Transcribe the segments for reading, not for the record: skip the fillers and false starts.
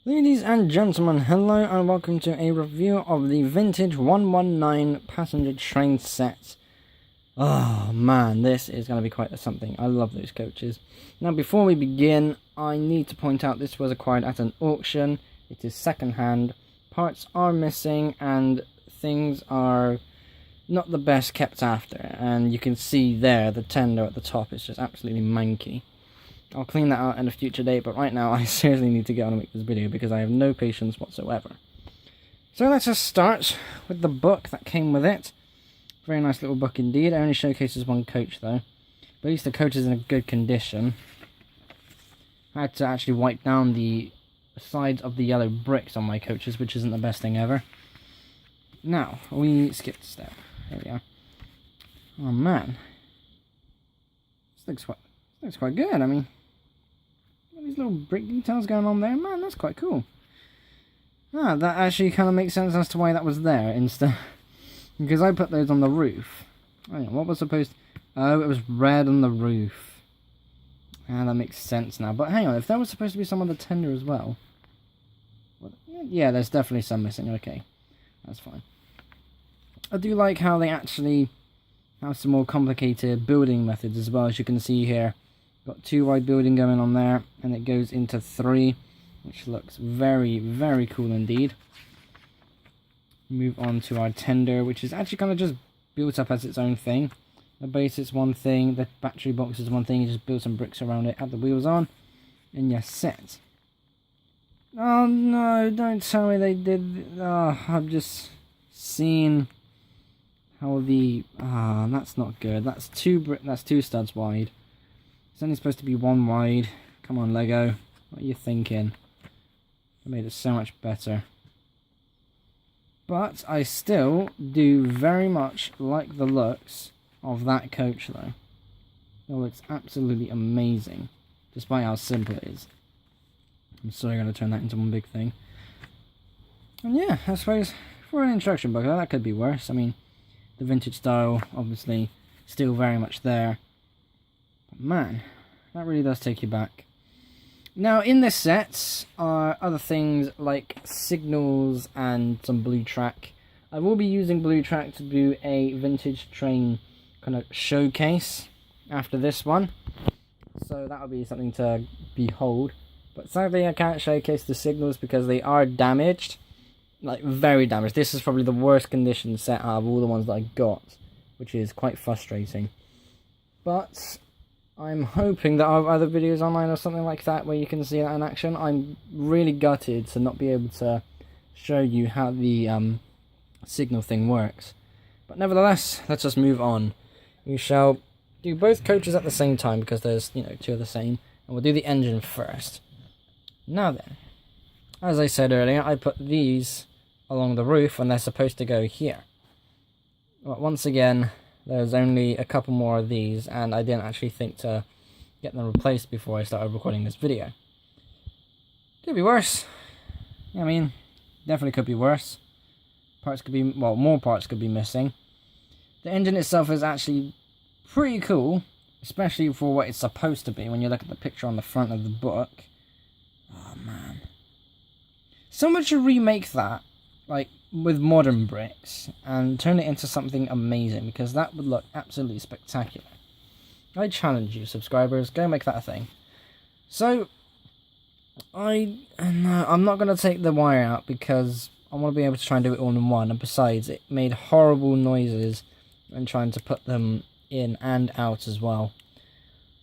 Ladies and gentlemen, hello and welcome to a review of the vintage 119 passenger train set. Oh man, this is going to be quite something. I love those coaches. Now before we begin, I need to point out this was acquired at an auction. It is second hand, parts are missing and things are not the best kept after. And you can see there, the tender at the top is just absolutely manky. I'll clean that out in a future date, but right now I seriously need to get on and make this video because I have no patience whatsoever. So let's just start with the book that came with it. Very nice little book indeed. It only showcases one coach though, but at least the coach is in a good condition. I had to actually wipe down the sides of the yellow bricks on my coaches, which isn't the best thing ever. Now, we skipped a step. There we are. Oh man. This looks quite good. I mean, these little brick details going on there, man, that's quite cool. Ah, that actually kind of makes sense as to why that was there instead, because I put those on the roof. Oh yeah, what was supposed to... Oh, it was red on the roof. Ah, that makes sense now. But hang on, if there was supposed to be some on the tender as well... What? Yeah, there's definitely some missing. Okay, that's fine. I do like how they actually have some more complicated building methods as well, as you can see here. Got 2 wide building going on there, and it goes into 3, which looks very, very cool indeed. Move on to our tender, which is actually kind of just built up as its own thing. The base is one thing, the battery box is one thing, you just build some bricks around it, add the wheels on, and you're set. Oh no, don't tell me they did... Oh, I've just seen how the... Ah, that's not good. That's 2 studs wide. It's only supposed to be 1 wide. Come on, Lego. What are you thinking? I made it so much better. But I still do very much like the looks of that coach, though. It looks absolutely amazing, despite how simple it is. I'm sorry I'm going to turn that into one big thing. And yeah, I suppose for an instruction book, that could be worse. I mean, the vintage style, obviously, still very much there. But man, that really does take you back. Now, in this set are other things like signals and some blue track. I will be using blue track to do a vintage train kind of showcase after this one. So that'll be something to behold. But sadly, I can't showcase the signals because they are damaged. Like, very damaged. This is probably the worst condition set out of all the ones that I got, which is quite frustrating. But I'm hoping that I have other videos online or something like that where you can see that in action. I'm really gutted to not be able to show you how the signal thing works. But nevertheless, let's just move on. We shall do both coaches at the same time because there's, 2 of the same. And we'll do the engine first. Now then, as I said earlier, I put these along the roof when they're supposed to go here. But once again, there's only a couple more of these, and I didn't actually think to get them replaced before I started recording this video. Could be worse. I mean, definitely could be worse. Parts could be, well, more parts could be missing. The engine itself is actually pretty cool, especially for what it's supposed to be when you look at the picture on the front of the book. Oh man. Someone should remake that, like, with modern bricks, and turn it into something amazing, because that would look absolutely spectacular. I challenge you, subscribers, go make that a thing. So, I'm not going to take the wire out, because I want to be able to try and do it all in one, and besides, it made horrible noises when trying to put them in and out as well.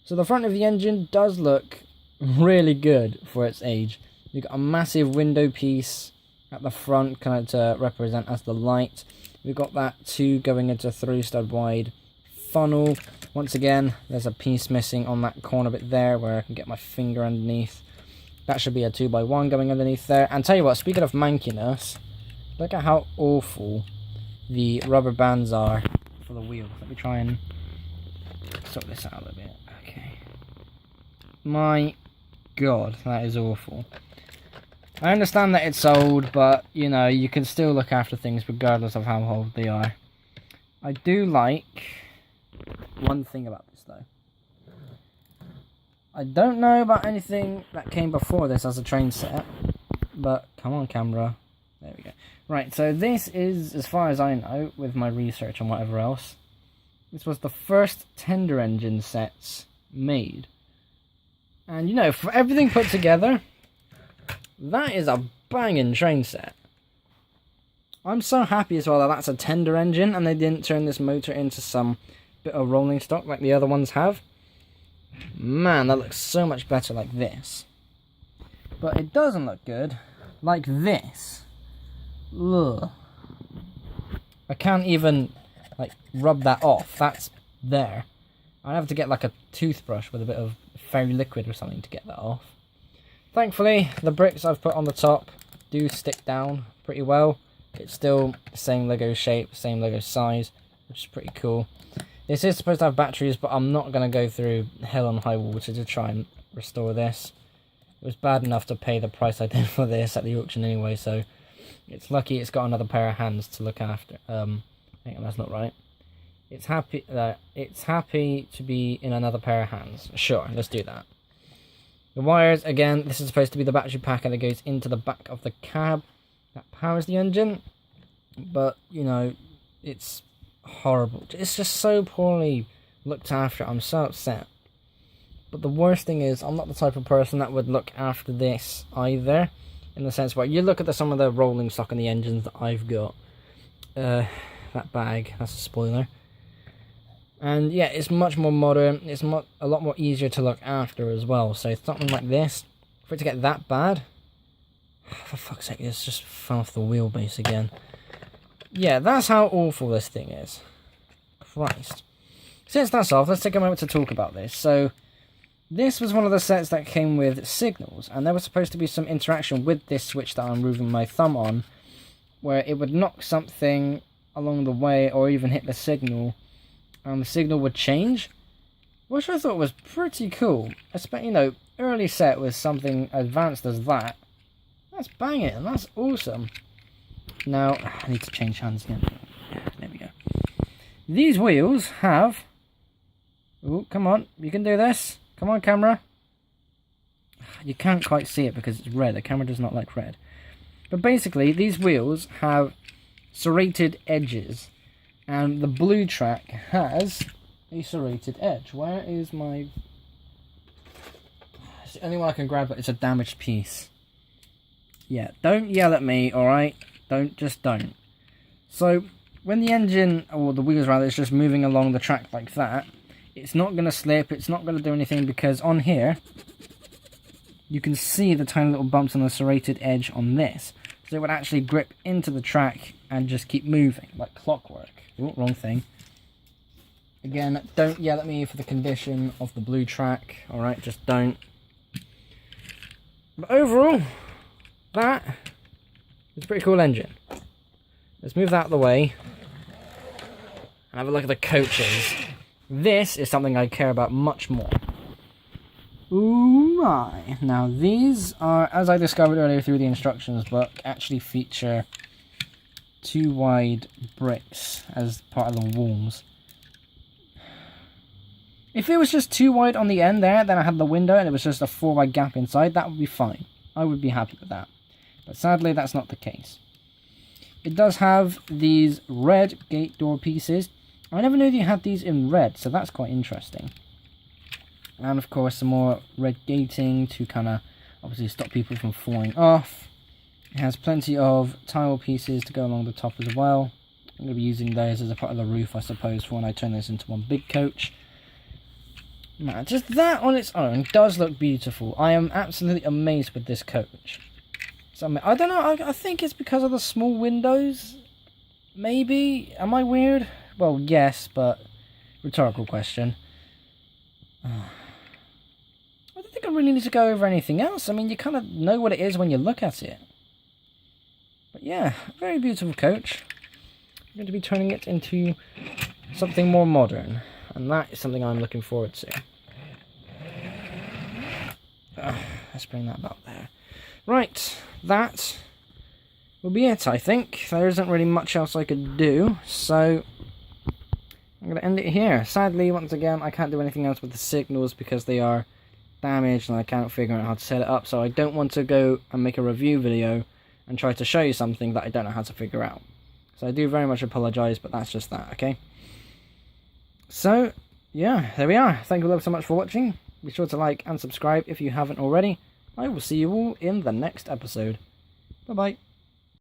So the front of the engine does look really good for its age. You've got a massive window piece at the front, kind of to represent as the light. We've got that 2 going into 3 stud wide funnel. Once again, there's a piece missing on that corner bit there where I can get my finger underneath. That should be a 2x1 going underneath there. And tell you what, speaking of mankiness, look at how awful the rubber bands are for the wheels. Let me try and sort this out a little bit. Okay. My God, that is awful. I understand that it's old, but, you can still look after things regardless of how old they are. I do like one thing about this, though. I don't know about anything that came before this as a train set, but come on, camera. There we go. Right, so this is, as far as I know, with my research and whatever else, this was the first tender engine sets made. And you know, for everything put together, that is a banging train set. I'm so happy as well that that's a tender engine and they didn't turn this motor into some bit of rolling stock like the other ones have. Man, that looks so much better like this. But it doesn't look good like this. Ugh. I can't even like rub that off. That's there. I have to get like a toothbrush with a bit of fairy liquid or something to get that off. Thankfully, the bricks I've put on the top do stick down pretty well. It's still the same Lego shape, same Lego size, which is pretty cool. This is supposed to have batteries, but I'm not going to go through hell and high water to try and restore this. It was bad enough to pay the price I did for this at the auction anyway, so it's lucky it's got another pair of hands to look after. Hang on, that's not right. It's happy to be in another pair of hands. Sure, let's do that. The wires, again, this is supposed to be the battery pack that goes into the back of the cab that powers the engine. But, you know, it's horrible. It's just so poorly looked after. I'm so upset. But the worst thing is, I'm not the type of person that would look after this either. In the sense where you look at some of the rolling stock in the engines that I've got. That bag, that's a spoiler. And yeah, it's much more modern. It's a lot more easier to look after as well. So something like this, for it to get that bad, for fuck's sake, it's just fell off the wheelbase again. Yeah, that's how awful this thing is. Christ. Since that's off, let's take a moment to talk about this. So, this was one of the sets that came with signals, and there was supposed to be some interaction with this switch that I'm moving my thumb on, where it would knock something along the way, or even hit the signal, and the signal would change, which I thought was pretty cool. Especially, you know, early set with something advanced as that. That's banging, that's awesome. Now, I need to change hands again. There we go. These wheels have... Oh, come on, you can do this. Come on, camera. You can't quite see it because it's red. The camera does not like red. But basically, these wheels have serrated edges. And the blue track has a serrated edge. Where is my... It's the only one I can grab, but it's a damaged piece. Yeah, don't yell at me, alright? Don't. So, when the engine, or the wheels rather, is just moving along the track like that, it's not going to slip, it's not going to do anything, because on here, you can see the tiny little bumps on the serrated edge on this. So it would actually grip into the track and just keep moving, like clockwork. Oh, wrong thing. Again, don't yell at me for the condition of the blue track, alright, just don't. But overall, that is a pretty cool engine. Let's move that out of the way and have a look at the coaches. This is something I care about much more. Ooh my. Now these are, as I discovered earlier through the instructions book, actually feature 2 wide bricks as part of the walls. If it was just 2 wide on the end there, then I had the window and it was just a 4 wide gap inside, that would be fine. I would be happy with that. But sadly, that's not the case. It does have these red gate door pieces. I never knew you had these in red, so that's quite interesting. And of course, some more red gating to kind of obviously stop people from falling off. It has plenty of tile pieces to go along the top as well. I'm going to be using those as a part of the roof, I suppose, for when I turn this into one big coach. Man, just that on its own does look beautiful. I am absolutely amazed with this coach. So, I don't know, I think it's because of the small windows. Maybe? Am I weird? Well, yes, but rhetorical question. I don't think I really need to go over anything else. I mean, you kind of know what it is when you look at it. But yeah, very beautiful coach. I'm going to be turning it into something more modern. And that is something I'm looking forward to. Let's bring that about there. Right, that will be it, I think. There isn't really much else I could do, so I'm going to end it here. Sadly, once again, I can't do anything else with the signals because they are damaged and I can't figure out how to set it up, so I don't want to go and make a review video and try to show you something that I don't know how to figure out. So I do very much apologise, but that's just that, okay? So, yeah, there we are. Thank you all so much for watching. Be sure to like and subscribe if you haven't already. I will see you all in the next episode. Bye-bye.